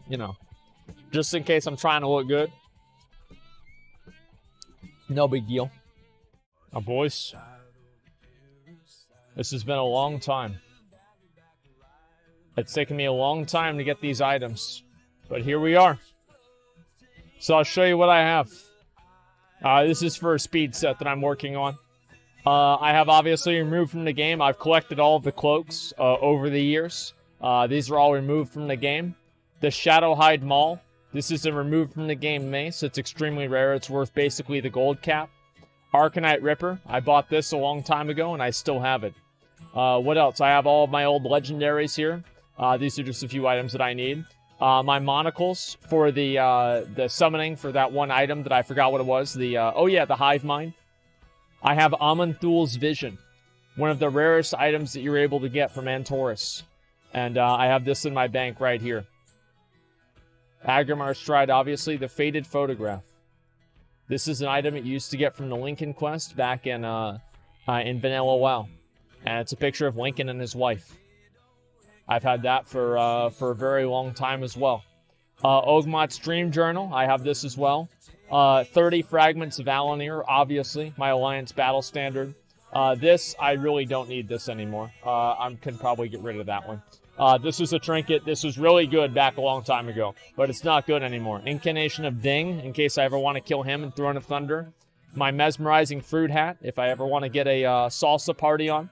you know, just in case I'm trying to look good. No big deal. Now, boys, this has been a long time. It's taken me a long time to get these items, but here we are. So I'll show you what I have. This is for a speed set that I'm working on. I have obviously removed from the game. I've collected all of the cloaks over the years. These are all removed from the game. The Shadowhide Maul. This is a removed from the game mace. It's extremely rare. It's worth basically the gold cap. Arcanite Ripper. I bought this a long time ago and I still have it. What else? I have all of my old legendaries here. These are just a few items that I need. My monocles for the summoning for that one item that I forgot what it was. The Hive Mind. I have Aman'Thul's Vision, one of the rarest items that you're able to get from Antorus. And I have this in my bank right here. Agrimmar Stride, obviously, the Faded Photograph. This is an item it used to get from the Lincoln Quest back in Vanilla WoW. And it's a picture of Lincoln and his wife. I've had that for a very long time as well. Ogmot's Dream Journal, I have this as well. 30 Fragments of Alanir, obviously, my Alliance Battle Standard. This, I really don't need this anymore. I can probably get rid of that one. This was a trinket. This was really good back a long time ago, but it's not good anymore. Incarnation of Ding, in case I ever want to kill him in Throne of Thunder. My Mesmerizing Fruit Hat, if I ever want to get a salsa party on.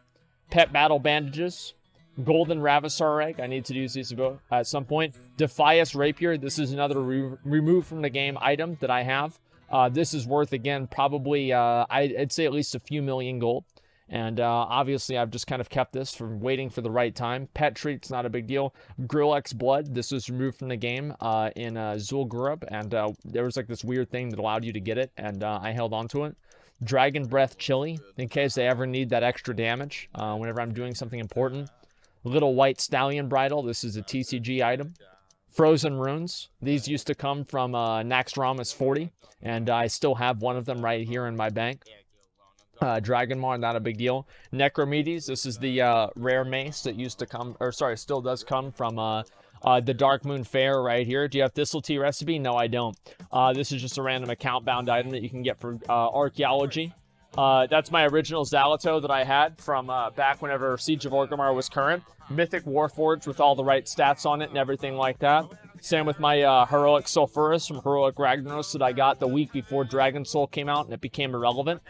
Pet Battle Bandages. Golden Ravasar Egg. I need to use these at some point. Defias Rapier. This is another removed from the game item that I have. This is worth, again, probably, I'd say at least a few million gold. And obviously, I've just kind of kept this for waiting for the right time. Pet Treat's not a big deal. Grillex Blood. This was removed from the game in Zul'Gurub. And there was like this weird thing that allowed you to get it. And I held on to it. Dragon Breath Chili, in case I ever need that extra damage whenever I'm doing something important. Little White Stallion Bridle. This is a TCG item. Frozen Runes. These used to come from Naxxramas 40. And I still have one of them right here in my bank. Dragonmaw, not a big deal. Necromedes. This is the rare mace that used to come, or sorry, still does come from the Dark Moon Fair right here. Do you have Thistle Tea Recipe? No, I don't. This is just a random account-bound item that you can get for Archaeology. That's my original Zalato that I had from back whenever Siege of Orgrimmar was current. Mythic Warforged with all the right stats on it and everything like that. Same with my Heroic Sulfuras from Heroic Ragnaros that I got the week before Dragon Soul came out and it became irrelevant.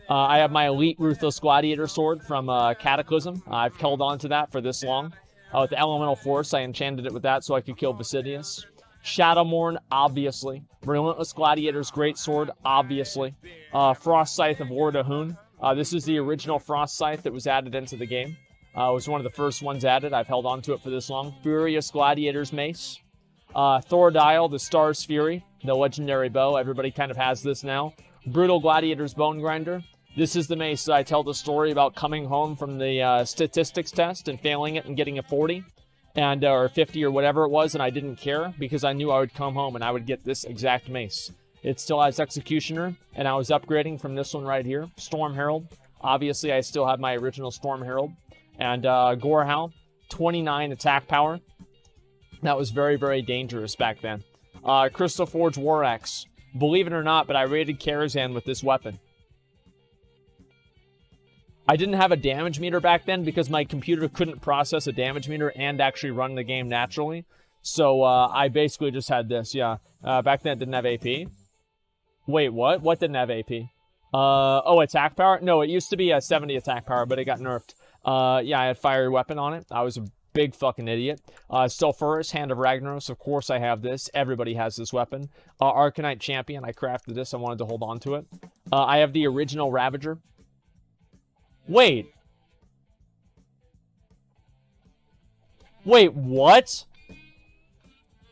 I have my Elite Ruthless Gladiator Sword from Cataclysm. I've held on to that for this long. With the Elemental Force, I enchanted it with that so I could kill Basidius. Shadowmourne, obviously. Relentless Gladiator's Great Sword, obviously. Frost Scythe of Lord Ahun. This is the original Frost Scythe that was added into the game. It was one of the first ones added. I've held on to it for this long. Furious Gladiator's Mace. Thordial, the Star's Fury, the legendary bow. Everybody kind of has this now. Brutal Gladiator's Bone Grinder. This is the mace that I tell the story about coming home from the statistics test and failing it and getting a 40 and or 50 or whatever it was, and I didn't care because I knew I would come home and I would get this exact mace. It still has Executioner, and I was upgrading from this one right here. Storm Herald. Obviously, I still have my original Storm Herald. And Gorehowl, 29 attack power. That was very, very dangerous back then. Crystal Forge War Axe. Believe it or not, but I raided Karazhan with this weapon. I didn't have a damage meter back then because my computer couldn't process a damage meter and actually run the game naturally. So I basically just had this, yeah. Back then it didn't have AP. Wait, what? What didn't have AP? Oh, attack power? No, it used to be a 70 attack power, but it got nerfed. Yeah, I had Fiery Weapon on it. I was a big fucking idiot. Sulfuras, Hand of Ragnaros. Of course I have this. Everybody has this weapon. Arcanite Champion. I crafted this. I wanted to hold on to it. I have the original Ravager. Wait. Wait, what?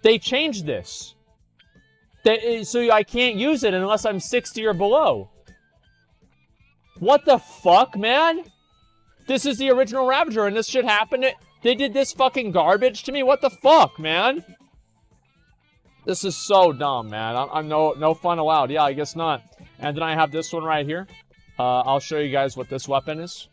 They changed this. So I can't use it unless I'm 60 or below. What the fuck, man? This is the original Ravager and this shit happened. They did this fucking garbage to me? What the fuck, man? This is so dumb, man. I'm no fun allowed. Yeah, I guess not. And then I have this one right here. I'll show you guys what this weapon is.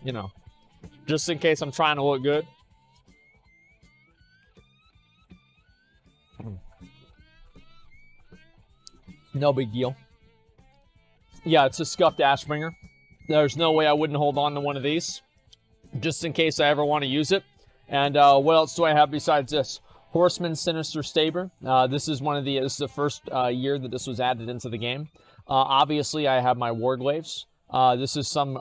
you know, just in case I'm trying to look good. No big deal. Yeah, it's a scuffed Ashbringer. There's no way I wouldn't hold on to one of these, just in case I ever want to use it. And what else do I have besides this? Horseman Sinister Saber. This is the first year that this was added into the game. Obviously, I have my Warglaves. This is some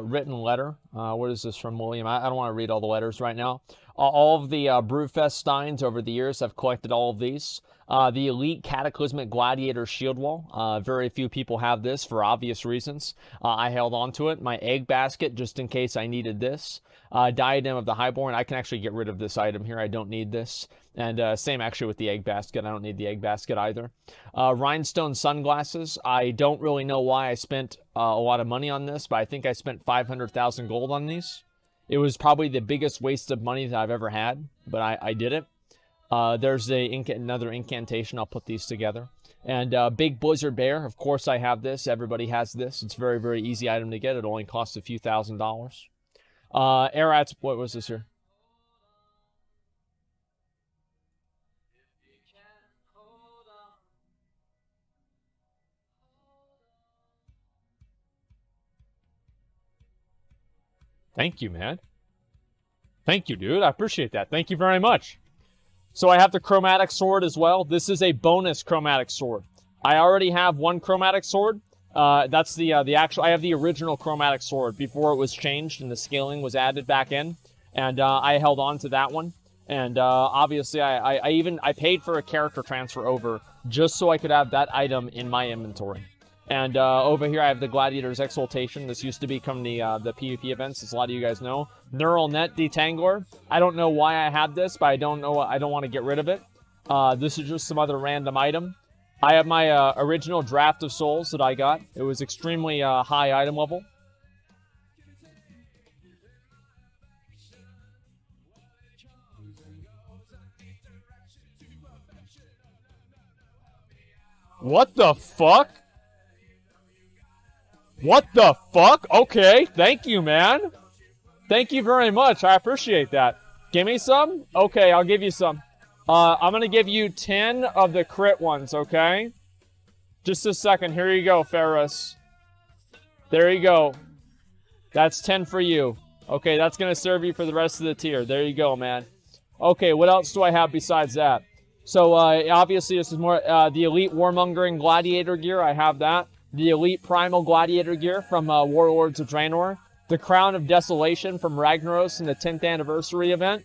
written letter. What is this from William? I don't want to read all the letters right now. All of the Brewfest Steins over the years, I've collected all of these. The Elite Cataclysmic Gladiator Shield Wall. Very few people have this for obvious reasons. I held on to it. My Egg Basket, just in case I needed this. Diadem of the Highborn. I can actually get rid of this item here. I don't need this. And same actually with the Egg Basket. I don't need the Egg Basket either. Rhinestone Sunglasses. I don't really know why I spent a lot of money on this, but I think I spent 500,000 gold on these. It was probably the biggest waste of money that I've ever had, but I did it. There's another incantation. I'll put these together. And Big Blizzard Bear. Of course I have this. Everybody has this. It's a very, very easy item to get. It only costs a few $1,000s. Arats, what was this here? Thank you, man. Thank you, dude. I appreciate that. Thank you very much. So I have the chromatic sword as well. This is a bonus chromatic sword. I already have one chromatic sword. That's the actual. I have the original chromatic sword before it was changed and the scaling was added back in, and I held on to that one. And obviously, I paid for a character transfer over just so I could have that item in my inventory. And over here, I have the Gladiator's Exaltation. This used to become the PvP events, as a lot of you guys know. Neural Net Detangler. I don't know why I had this, but I don't want to get rid of it. This is just some other random item. I have my original Draft of Souls that I got. It was extremely high item level. What the fuck? What the fuck? Okay, thank you, man. Thank you very much. I appreciate that. Give me some? Okay, I'll give you some. I'm going to give you 10 of the crit ones, okay? Just a second. Here you go, Ferris. There you go. That's 10 for you. Okay, that's going to serve you for the rest of the tier. There you go, man. Okay, what else do I have besides that? So, obviously, this is more the Elite Warmongering Gladiator gear. I have that. The Elite Primal Gladiator gear from Warlords of Draenor. The Crown of Desolation from Ragnaros in the 10th anniversary event.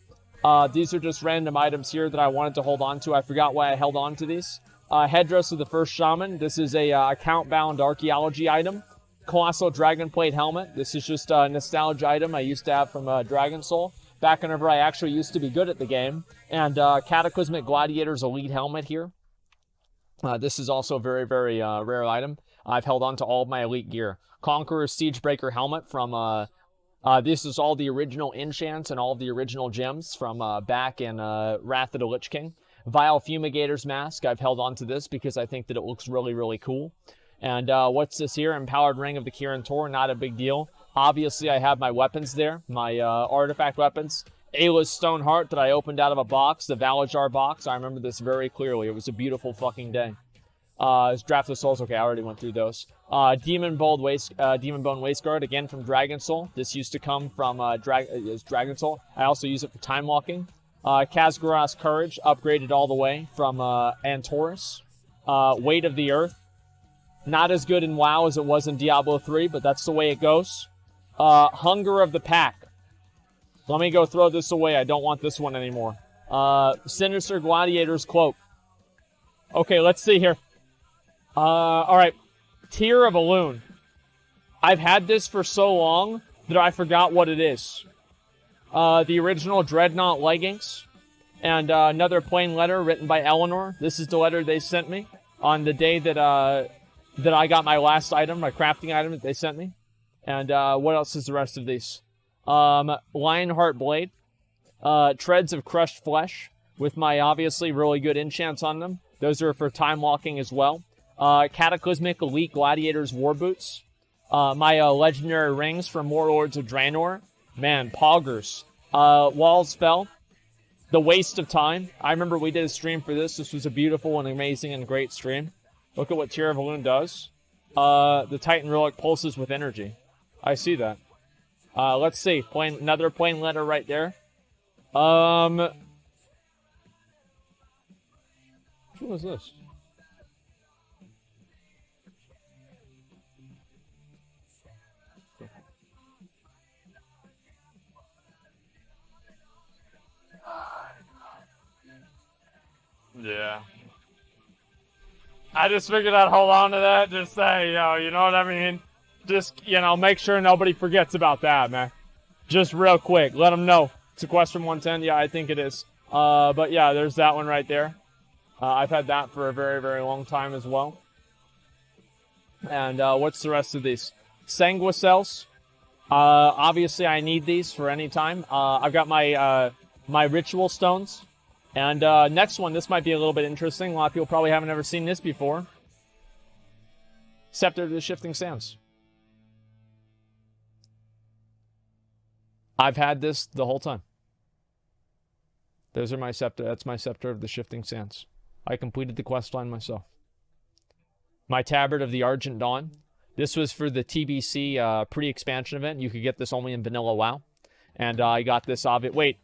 These are just random items here that I wanted to hold on to. I forgot why I held on to these. Headdress of the First Shaman. This is a account-bound archaeology item. Colossal Dragonplate Helmet. This is just a nostalgia item I used to have from Dragon Soul. Back whenever I actually used to be good at the game. And Cataclysmic Gladiator's Elite Helmet here. This is also a very, very rare item. I've held on to all of my Elite gear. Conqueror's Siegebreaker Helmet from... this is all the original enchants and all of the original gems from back in Wrath of the Lich King. Vile Fumigator's Mask. I've held on to this because I think that it looks really, really cool. And what's this here? Empowered Ring of the Kirin Tor. Not a big deal. Obviously, I have my weapons there. My artifact weapons. Ayla's Stone Heart that I opened out of a box. The Valajar box. I remember this very clearly. It was a beautiful fucking day. Draft of Souls. Okay, I already went through those. Demon Bone Waistguard, again from Dragon Soul. This used to come from Dragon Soul. I also use it for time walking. Khaz'garath's Courage, upgraded all the way from Antorus. Weight of the Earth. Not as good in WoW as it was in Diablo 3, but that's the way it goes. Hunger of the Pack. Let me go throw this away. I don't want this one anymore. Sinister Gladiator's Cloak. Okay, let's see here. Alright. Tear of Elune. I've had this for so long that I forgot what it is. The original Dreadnought Leggings. And another plain letter written by Eleanor. This is the letter they sent me on the day that I got my last item, my crafting item that they sent me. And what else is the rest of these? Lionheart Blade. Treads of Crushed Flesh. With my obviously really good enchants on them. Those are for time walking as well. Cataclysmic Elite Gladiator's War Boots. My legendary rings from Warlords of Draenor. Man, poggers. Walls Fell. The Waste of Time. I remember we did a stream for this. This was a beautiful and amazing and great stream. Look at what Tear of Elune does. The Titan Relic pulses with energy. I see that. Let's see. Another plain letter right there. What was this? Yeah. I just figured I'd hold on to that. Just say, you know what I mean? Just, make sure nobody forgets about that, man. Just real quick. Let them know. It's a question 110. Yeah, I think it is. But yeah, there's that one right there. I've had that for a very, very long time as well. And what's the rest of these? Sanguicells. Obviously, I need these for any time. I've got my my ritual stones. And next one, this might be a little bit interesting. A lot of people probably haven't ever seen this before. Scepter of the Shifting Sands. I've had this the whole time. Those are my scepter. That's my Scepter of the Shifting Sands. I completed the quest line myself. My Tabard of the Argent Dawn. This was for the TBC pre-expansion event. You could get this only in vanilla WoW. And I got this of it. Wait.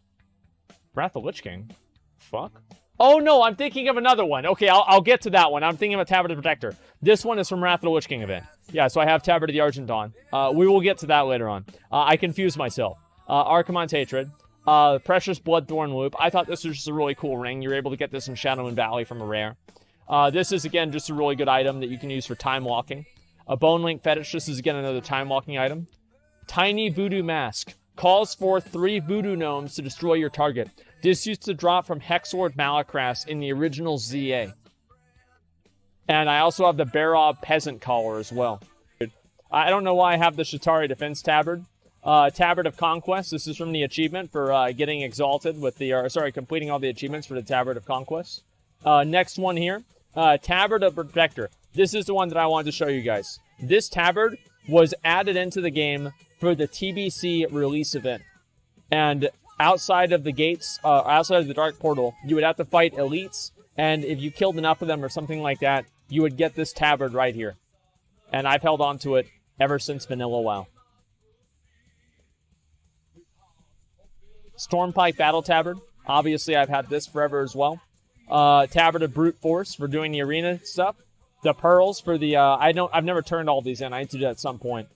Wrath of the Lich King? Fuck. Oh, no, I'm thinking of another one. Okay, I'll get to that one. I'm thinking of a Tabard of the Protector. This one is from Wrath of the Lich King event. Yeah, so I have Tabard of the Argent Dawn. We will get to that later on. I confused myself. Archimonde's Hatred. Precious Bloodthorn Loop. I thought this was just a really cool ring. You're able to get this in Shadow and Valley from a rare. This is, again, just a really good item that you can use for time walking. A Bone Link Fetish. This is, again, another time walking item. Tiny Voodoo Mask. Calls forth 3 voodoo gnomes to destroy your target. This used to drop from Hexlord Malakras in the original ZA. And I also have the Barab Peasant Collar as well. I don't know why I have the Shatari Defense Tabard. Tabard of Conquest. This is from the achievement for getting exalted with the... completing all the achievements for the Tabard of Conquest. Next one here. Tabard of Protector. This is the one that I wanted to show you guys. This tabard was added into the game for the TBC release event. And outside of the gates, outside of the Dark Portal, you would have to fight elites. And if you killed enough of them or something like that, you would get this tabard right here. And I've held on to it ever since vanilla WoW. Stormpike Battle Tabard. Obviously, I've had this forever as well. Tabard of Brute Force for doing the arena stuff. The Pearls for the... I've never turned all these in. I need to do that at some point.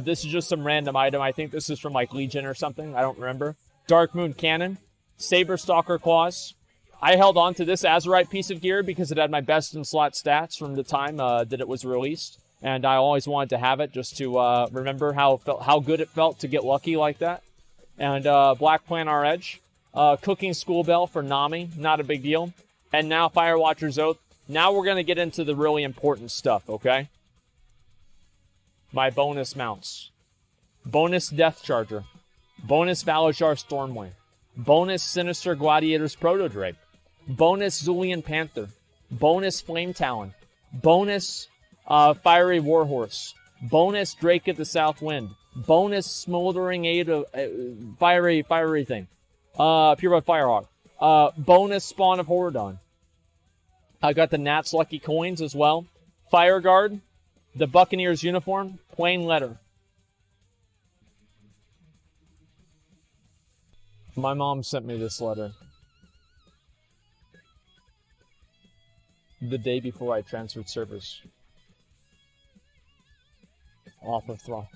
This is just some random item. I think this is from, like, Legion or something. I don't remember. Dark Moon Cannon. Saber Stalker Claws. I held on to this Azurite piece of gear because it had my best in slot stats from the time that it was released. And I always wanted to have it just to remember how good it felt to get lucky like that. And Black Planar Edge. Cooking School Bell for Nami. Not a big deal. And now Firewatcher's Oath. Now we're going to get into the really important stuff, okay? My bonus mounts. Bonus Death Charger. Bonus Valajar Stormwing. Bonus Sinister Gladiator's Proto-Drake. Bonus Zulian Panther. Bonus Flame Talon. Bonus Fiery Warhorse. Bonus Drake of the South Wind. Bonus Smoldering Aid of Fiery thing. Pureblood Firehawk. Bonus Spawn of Horadon. I got the Nat's Lucky Coins as well. Fire Guard. The Buccaneers uniform. Plain letter. My mom sent me this letter the day before I transferred servers off of Thrall.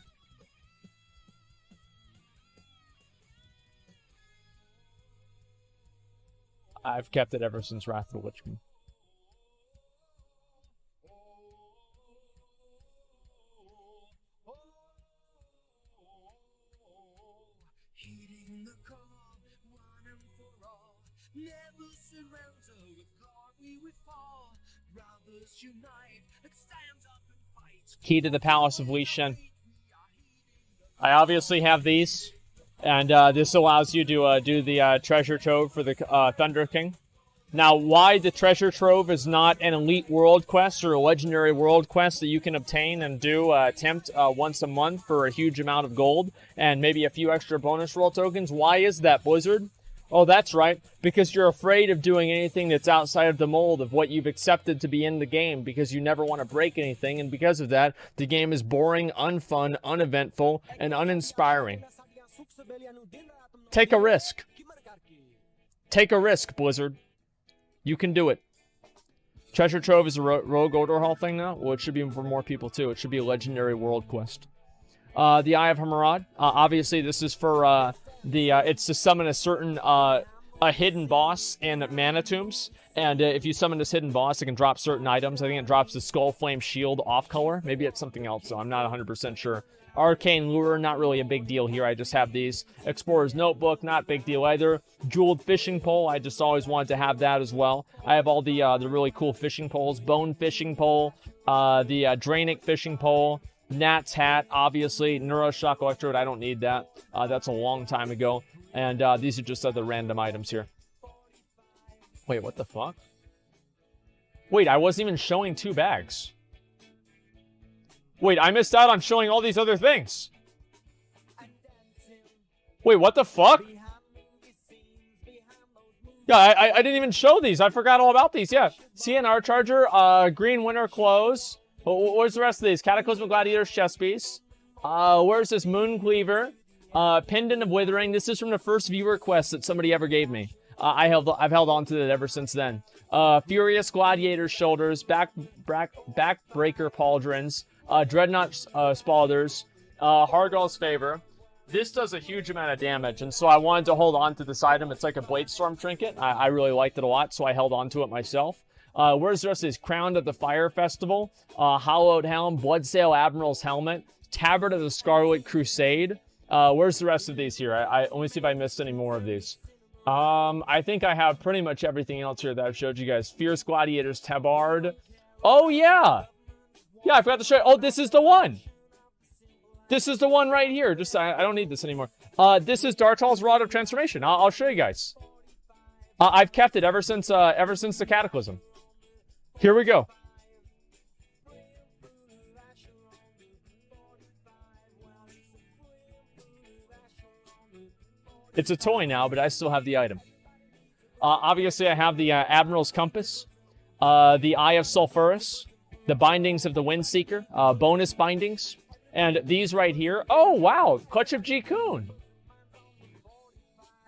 I've kept it ever since Wrath of the Lich King. Key to the Palace of Li Shen. I obviously have these, and this allows you to do the treasure trove for the Thunder King. Now, why the treasure trove is not an elite world quest or a legendary world quest that you can obtain and do attempt once a month for a huge amount of gold and maybe a few extra bonus roll tokens, why is that, Blizzard? Oh, that's right, because you're afraid of doing anything that's outside of the mold of what you've accepted to be in the game because you never want to break anything, and because of that, the game is boring, unfun, uneventful, and uninspiring. Take a risk. Take a risk, Blizzard. You can do it. Treasure Trove is a Rogue Order Hall thing now? Well, it should be for more people, too. It should be a legendary world quest. The Eye of Hammurad. Obviously, this is for it's to summon a certain a hidden boss in Mana Tombs. And if you summon this hidden boss, it can drop certain items. I think it drops the Skull Flame Shield off color. Maybe it's something else, so I'm not 100% sure. Arcane Lure, not really a big deal here. I just have these. Explorer's Notebook, not big deal either. Jeweled Fishing Pole, I just always wanted to have that as well. I have all the really cool fishing poles. Bone Fishing Pole, the Drainic Fishing Pole, Nat's Hat, obviously. Neuroshock Electrode, I don't need that. That's a long time ago. And these are just other random items here. Wait, what the fuck? Wait, I wasn't even showing 2 bags. Wait, I missed out on showing all these other things. Wait, what the fuck? Yeah, I didn't even show these. I forgot all about these. Yeah, CNR Charger, Green Winter Clothes. Where's the rest of these? Cataclysmic Gladiator's chest piece. Where's this Moon Cleaver? Pendant of Withering. This is from the first viewer quest that somebody ever gave me. I've held on to it ever since then. Furious Gladiator's Shoulders, Backbreaker Pauldrons. Dreadnought Spalders, Hargal's Favor. This does a huge amount of damage, and so I wanted to hold on to this item. It's like a Bladestorm trinket. I really liked it a lot, so I held on to it myself. Where's the rest of these? Crowned at the Fire Festival, Hollowed Helm, Bloodsail Admiral's Helmet, Tabard of the Scarlet Crusade. Where's the rest of these here? Let me see if I missed any more of these. I think I have pretty much everything else here that I've showed you guys. Fierce Gladiator's Tabard. Oh, yeah! Yeah, I forgot to show you. Oh, this is the one. This is the one right here. Just I don't need this anymore. This is Dartal's Rod of Transformation. I'll show you guys. I've kept it ever since the Cataclysm. Here we go. It's a toy now, but I still have the item. Obviously, I have the Admiral's Compass, the Eye of Sulfuras, the Bindings of the Windseeker, bonus bindings, and these right here. Oh, wow, Clutch of Jikun.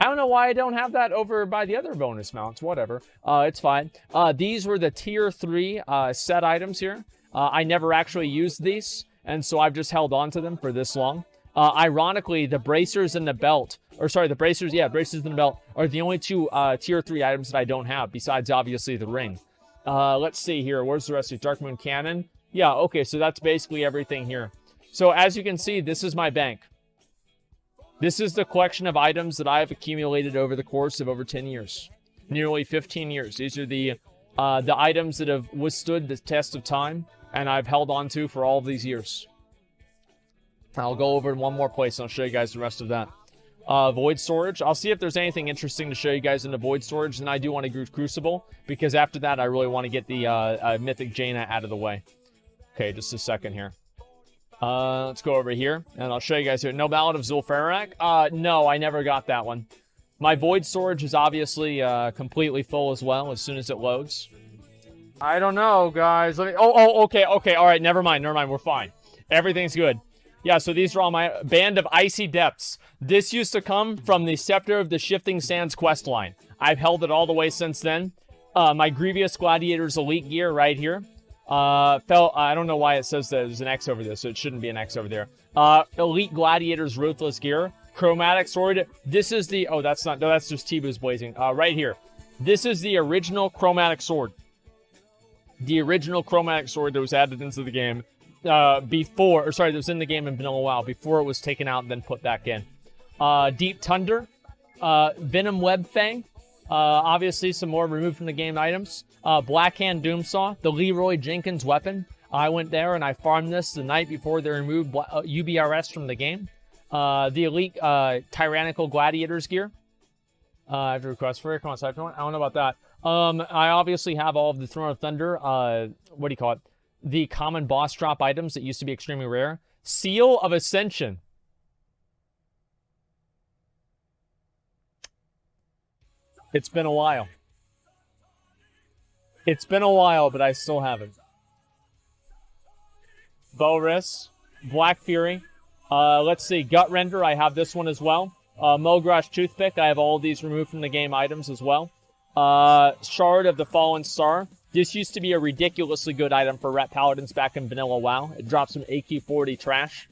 I don't know why I don't have that over by the other bonus mounts. Whatever, it's fine. These were the tier 3 set items here. I never actually used these, and so I've just held on to them for this long. Ironically, the bracers and the belt, the bracers and the belt are the only 2 tier 3 items that I don't have, besides obviously the ring. Let's see here. Where's the rest of the Dark Moon Cannon? Yeah, okay, so that's basically everything here. So as you can see, this is my bank. This is the collection of items that I have accumulated over the course of over 10 years. Nearly 15 years. These are the items that have withstood the test of time, and I've held on to for all of these years. I'll go over in one more place, and I'll show you guys the rest of that. Void Storage. I'll see if there's anything interesting to show you guys in the Void Storage, and I do want to Crucible, because after that, I really want to get the Mythic Jaina out of the way. Okay, just a second here. Let's go over here, and I'll show you guys here. No Ballad of Zul'Farrak? No, I never got that one. My Void Storage is obviously completely full as well as soon as it loads. I don't know, guys. Let me... okay, all right, never mind, we're fine. Everything's good. Yeah, so these are all my Band of Icy Depths. This used to come from the Scepter of the Shifting Sands quest line. I've held it all the way since then. My Grievous Gladiator's Elite gear right here. I don't know why it says that there's an X over this, so it shouldn't be an X over there. Elite Gladiator's Ruthless gear. Chromatic Sword. This is the... Oh, that's not... No, that's just Tibu's Blazing. Right here. This is the original Chromatic Sword. The original Chromatic Sword that was added into the game. That was in the game in Vanilla WoW before it was taken out and then put back in. Deep Thunder, Venom Web Fang, obviously some more removed from the game items. Blackhand Doomsaw, the Leroy Jenkins weapon. I went there and I farmed this the night before they removed UBRS from the game. The Elite Tyrannical Gladiators gear. I have a request for it. Come on, I don't know about that. I obviously have all of the Throne of Thunder, what do you call it? The common boss drop items that used to be extremely rare. Seal of Ascension. It's been a while. It's been a while, but I still have it. Boris, Black Fury. Let's see, Gut Render, I have this one as well. Mogrash Toothpick, I have all of these removed from the game items as well. Shard of the Fallen Star. This used to be a ridiculously good item for Ret Paladins back in Vanilla WoW. It drops some AQ40 trash.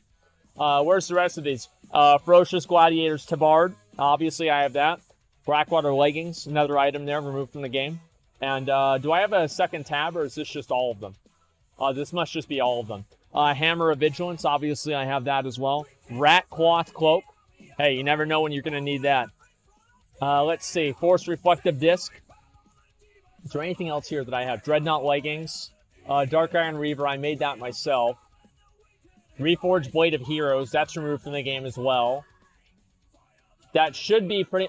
Where's the rest of these? Ferocious Gladiators Tabard. Obviously, I have that. Blackwater Leggings, another item there removed from the game. And do I have a second tab, or is this just all of them? This must just be all of them. Hammer of Vigilance, obviously I have that as well. Rat Cloth Cloak. Hey, you never know when you're going to need that. Let's see. Force Reflective Disc. Is there anything else here that I have? Dreadnought Leggings. Dark Iron Reaver, I made that myself. Reforged Blade of Heroes, that's removed from the game as well. That should be pretty...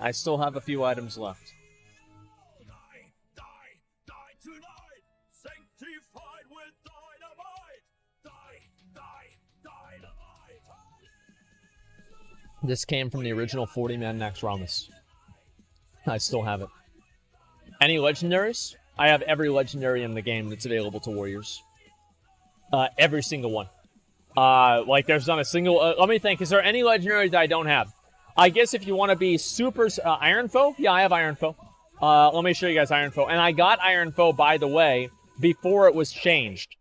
I still have a few items left. This came from the original 40-man Naxxramas. I still have it. Any legendaries? I have every legendary in the game that's available to warriors. Every single one. Like, there's not a single... let me think. Is there any legendary that I don't have? I guess if you want to be super... Iron Foe? Yeah, I have Iron Foe. Let me show you guys Iron Foe. And I got Iron Foe, by the way, before it was changed.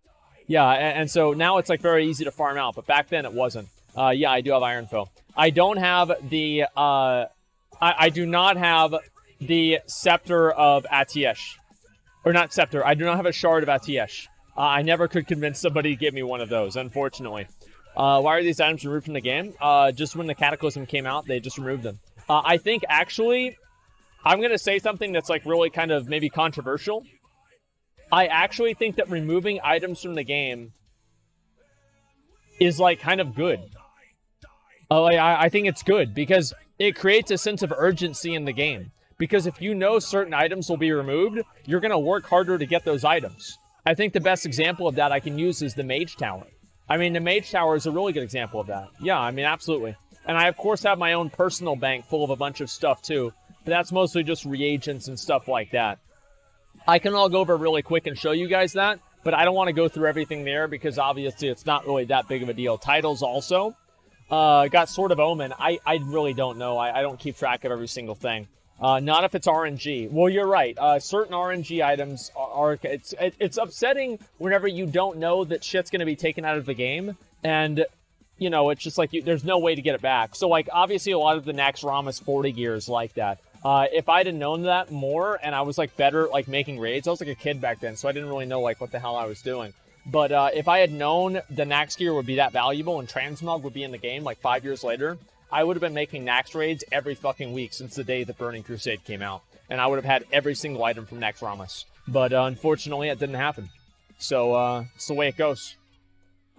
Yeah, and so now it's, like, very easy to farm out. But back then, it wasn't. Yeah, I do have Iron Foe. I don't have the, I do not have the Scepter of Atiesh. Or not Scepter, I do not have a Shard of Atiesh. I never could convince somebody to give me one of those, unfortunately. Why are these items removed from the game? Just when the Cataclysm came out, they just removed them. I think, actually, I'm going to say something that's, like, really kind of maybe controversial. I actually think that removing items from the game is, like, kind of good. I think it's good because it creates a sense of urgency in the game. Because if you know certain items will be removed, you're going to work harder to get those items. I think the best example of that I can use is the Mage Tower. I mean, the Mage Tower is a really good example of that. Yeah, I mean, absolutely. And I, of course, have my own personal bank full of a bunch of stuff, too. But that's mostly just reagents and stuff like that. I can all go over really quick and show you guys that. But I don't want to go through everything there because, obviously, it's not really that big of a deal. Titles also. Got Sword of Omen. I really don't know. I don't keep track of every single thing. Not if it's RNG. Well, you're right. Certain RNG items are it's upsetting whenever you don't know that shit's going to be taken out of the game. And, you know, it's just like there's no way to get it back. So, like, obviously a lot of the Naxxramas 40 gear is like that. If I'd have known that more and I was, like, better, like, making raids, I was, like, a kid back then, so I didn't really know, like, what the hell I was doing. But if I had known the Nax gear would be that valuable and Transmog would be in the game like 5 years later, I would have been making Nax raids every fucking week since the day the Burning Crusade came out. And I would have had every single item from Naxxramas. But unfortunately, it didn't happen. So it's the way it goes.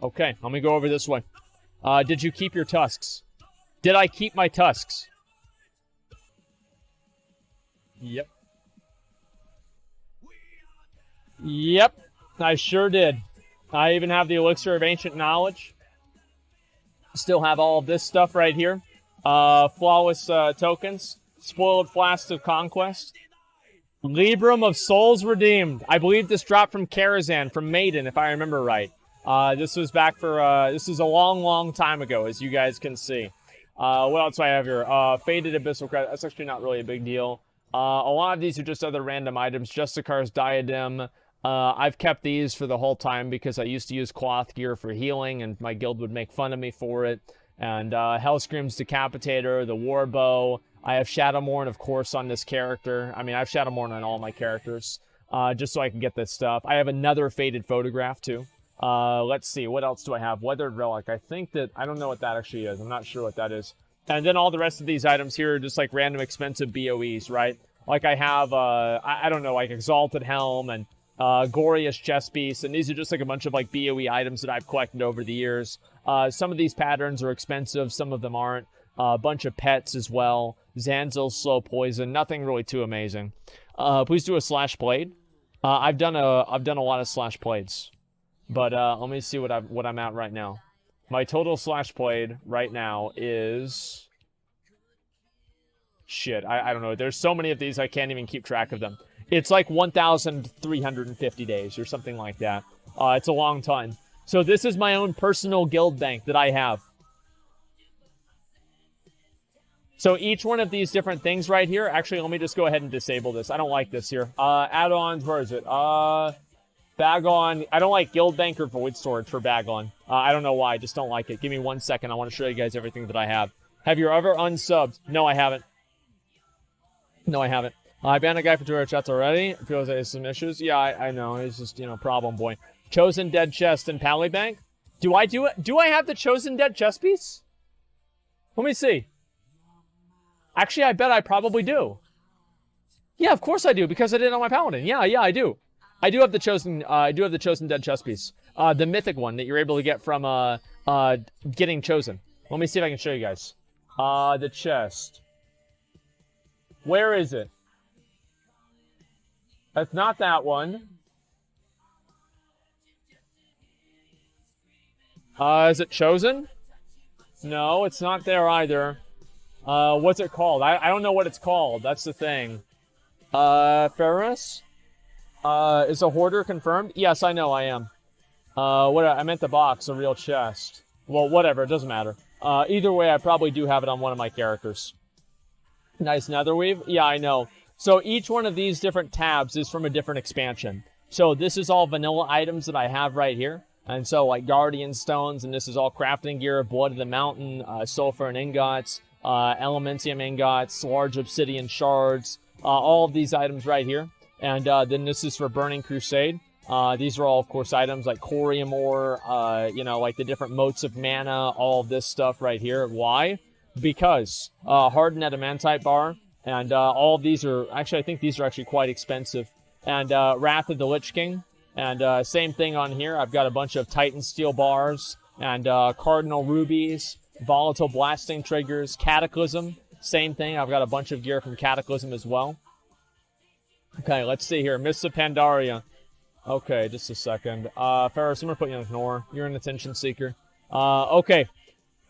Okay, let me go over this way. Did you keep your tusks? Did I keep my tusks? Yep. Yep, I sure did. I even have the Elixir of Ancient Knowledge. Still have all of this stuff right here. Flawless tokens. Spoiled Flasks of Conquest. Librum of Souls Redeemed. I believe this dropped from Karazhan, from Maiden, if I remember right. This was back for, this is a long, long time ago, as you guys can see. What else do I have here? Faded Abyssal Credit. That's actually not really a big deal. A lot of these are just other random items. Justicar's Diadem. I've kept these for the whole time because I used to use cloth gear for healing and my guild would make fun of me for it. And Hellscream's Decapitator, the Warbow. I have Shadowmourne, of course, on this character. I mean, I have Shadowmourne on all my characters just so I can get this stuff. I have another Faded Photograph, too. Let's see, what else do I have? Weathered Relic. I think that, I don't know what that actually is. I'm not sure what that is. And then all the rest of these items here are just like random expensive BOEs, right? Like I have, I don't know, like Exalted Helm and Glorious Chest Piece, and these are just like a bunch of like BOE items that I've collected over the years. Some of these patterns are expensive, some of them aren't. A bunch of pets as well. Zanzil's slow poison. Nothing really too amazing. Please do a slash blade. I've done a lot of slash blades, but let me see what I'm at right now. My total slash blade right now is shit. I don't know. There's so many of these I can't even keep track of them. It's like 1,350 days or something like that. It's a long time. So this is my own personal guild bank that I have. So each one of these different things right here, actually, let me just go ahead and disable this. I don't like this here. Add-ons, where is it? Bag on. I don't like guild bank or void storage for bag on. I don't know why. I just don't like it. Give me 1 second. I want to show you guys everything that I have. Have you ever unsubbed? No, I haven't. No, I haven't. I banned a guy for 2 hour chats already. Feels like there's some issues. Yeah, I know. He's just, you know, problem boy. Chosen dead chest and pally bank. Do I do it? Do I have the chosen dead chest piece? Let me see. Actually, I bet I probably do. Yeah, of course I do, because I did it on my paladin. Yeah, I do. I do have the chosen dead chest piece. The mythic one that you're able to get from getting chosen. Let me see if I can show you guys. The chest. Where is it? That's not that one. Is it chosen? No, it's not there either. What's it called? I don't know what it's called. That's the thing. Ferris? Is a hoarder confirmed? Yes, I know I am. I meant the box, a real chest. Well, whatever, it doesn't matter. Either way, I probably do have it on one of my characters. Nice netherweave? Yeah, I know. So each one of these different tabs is from a different expansion. So this is all vanilla items that I have right here. And so, like, Guardian Stones, and this is all crafting gear, Blood of the Mountain, Sulfur and Ingots, Elementium Ingots, Large Obsidian Shards, all of these items right here. And then this is for Burning Crusade. These are all, of course, items like Corium Ore, you know, like the different motes of mana, all of this stuff right here. Why? Because Hardened Adamantite Bar, and all of these are, actually, I think these are actually quite expensive. And Wrath of the Lich King. And same thing on here. I've got a bunch of Titan Steel bars and Cardinal Rubies, Volatile Blasting Triggers, Cataclysm. Same thing. I've got a bunch of gear from Cataclysm as well. Okay, let's see here. Mists of Pandaria. Okay, just a second. Ferris, I'm going to put you on ignore. You're an attention seeker. Okay.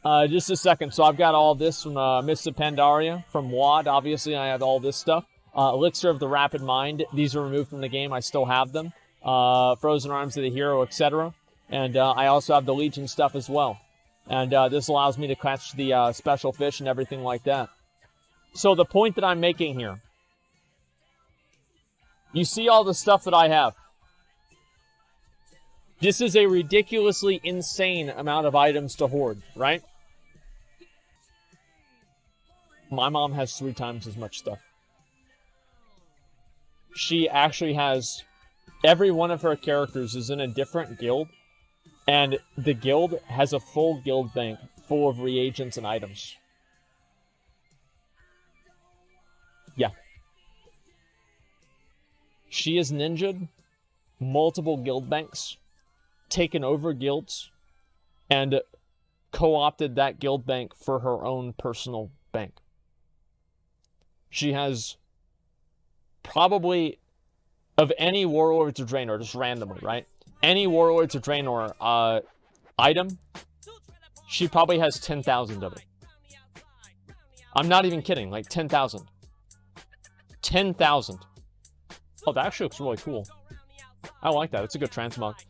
Just a second. So I've got all this from Mists of Pandaria. From WoD, obviously, I have all this stuff. Elixir of the Rapid Mind. These are removed from the game. I still have them. Frozen Arms of the Hero, etc. And I also have the Legion stuff as well. And this allows me to catch the special fish and everything like that. So the point that I'm making here, you see all the stuff that I have. This is a ridiculously insane amount of items to hoard, right? My mom has 3 times as much stuff. She actually has... Every one of her characters is in a different guild, and the guild has a full guild bank full of reagents and items. Yeah. She has ninja'd multiple guild banks, taken over guilds, and co-opted that guild bank for her own personal bank. She has probably... Of any Warlords of Draenor, just randomly, right? Any Warlords of Draenor item, she probably has 10,000 of it. I'm not even kidding, like 10,000. 10,000. Oh, that actually looks really cool. I like that. It's a good transmog.